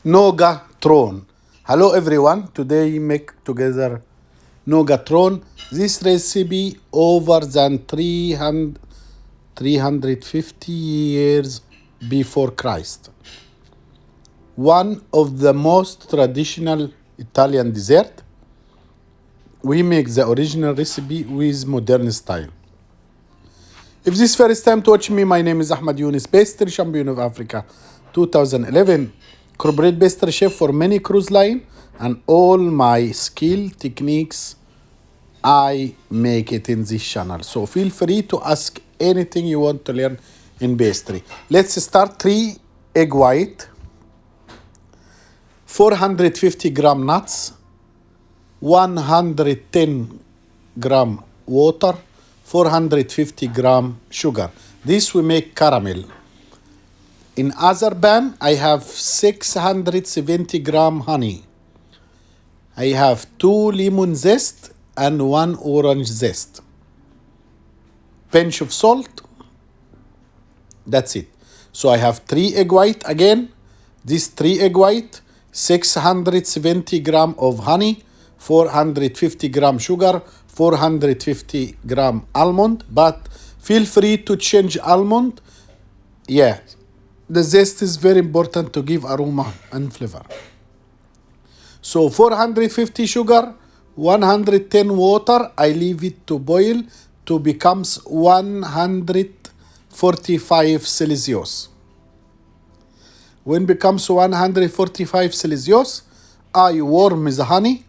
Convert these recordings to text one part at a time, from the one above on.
Nougat. Hello everyone. Today we make together Nougat. This recipe over than 350 years before Christ. One of the most traditional Italian dessert. We make the original recipe with modern style. If this is first time to watch me, my name is Ahmed Younes, pastry champion of Africa 2011, corporate pastry chef for many cruise line, and all my skill techniques I make it in this channel. So feel free to ask anything you want to learn in pastry. Let's start. 3 egg white, 450 gram nuts, 110 gram water, 450 gram sugar. This we make caramel. In other pan, I have 670 gram honey. I have 2 lemon zest and 1 orange zest. Pinch of salt. That's it. So I have 3 egg white again. This 3 egg white, 670 gram of honey, 450 gram sugar, 450 gram almond, but feel free to change almond. Yeah, the zest is very important to give aroma and flavor. So 450 sugar, 110 water, I leave it to boil to becomes 145 Celsius. When becomes 145 Celsius, I warm the honey,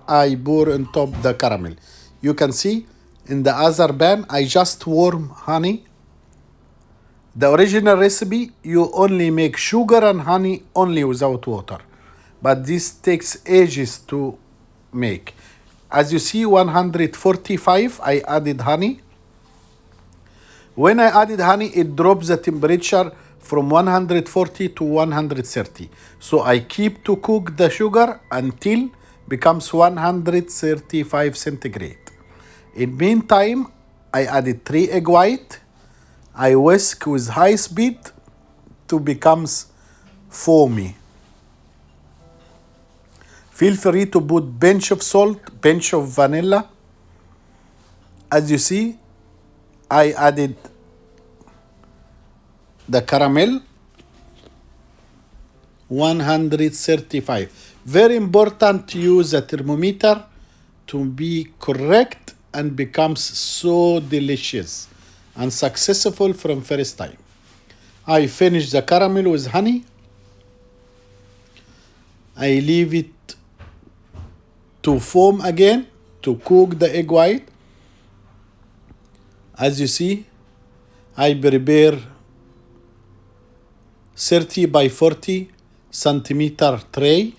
I pour on top the caramel. You can see in the other pan, I just warm honey. The original recipe, you only make sugar and honey only without water. But this takes ages to make. As you see, 145, I added honey. When I added honey, it drops the temperature from 140 to 130. So I keep to cook the sugar until becomes 135 centigrade. In meantime, I added 3 egg white. I whisk with high speed to becomes foamy. Feel free to put pinch of salt, pinch of vanilla. As you see, I added the caramel, 135. Very important to use a thermometer to be correct and becomes so delicious and successful from first time. I finish the caramel with honey. I leave it to foam again to cook the egg white. As you see, I prepare 30 by 40 centimeter tray.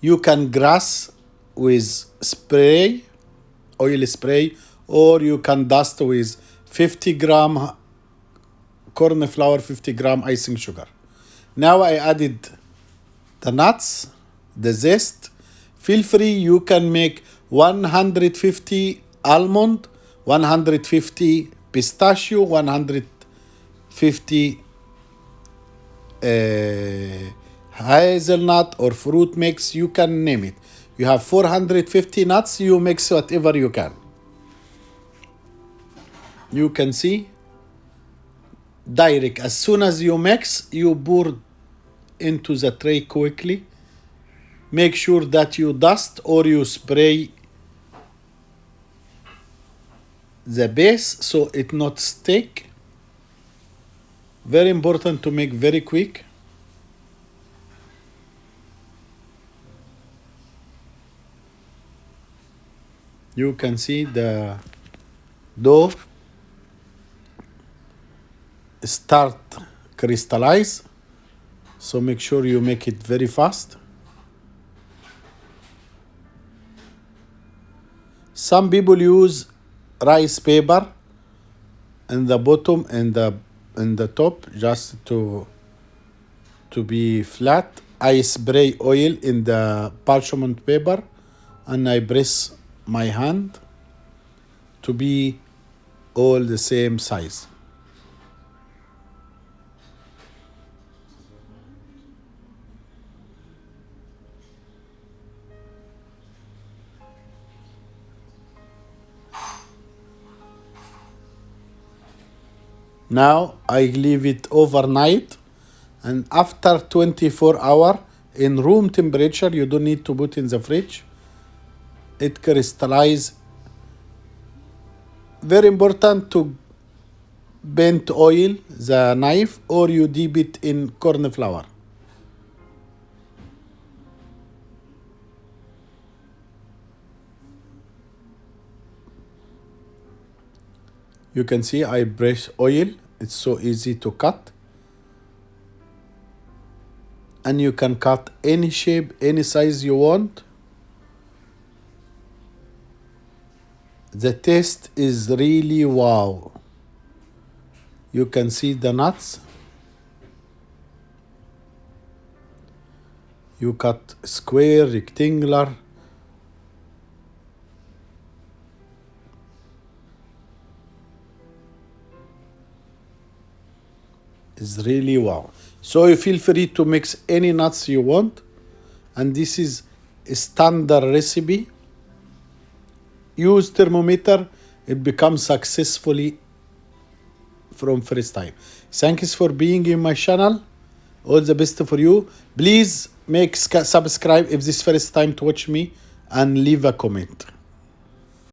You can grass with spray, oil spray, or you can dust with 50 gram corn flour, 50 gram icing sugar. Now I added the nuts, the zest. Feel free, you can make 150 almond, 150 pistachio, 150 hazelnut or fruit mix, you can name it. You have 450 nuts, you mix whatever you can. You can see direct. As soon as you mix, you pour into the tray quickly. Make sure that you dust or you spray the base so it not stick. Very important to make very quick. You can see the dough start crystallize, so make sure you make it very fast. Some people use rice paper in the bottom and the top just to be flat. I spray oil in the parchment paper and I press my hand to be all the same size. Now I leave it overnight, and after 24 hours in room temperature, you don't need to put in the fridge. It crystallize. Very important to bent oil the knife, or you dip it in corn flour. You can see I brush oil. It's so easy to cut. And you can cut any shape, any size you want. The taste is really wow. You can see the nuts. You cut square, rectangular. It's really wow. So you feel free to mix any nuts you want. And this is a standard recipe. Use thermometer, it becomes successfully from first time. Thanks for being in my channel. All the best for you. Please make subscribe if this first time to watch me, and leave a comment.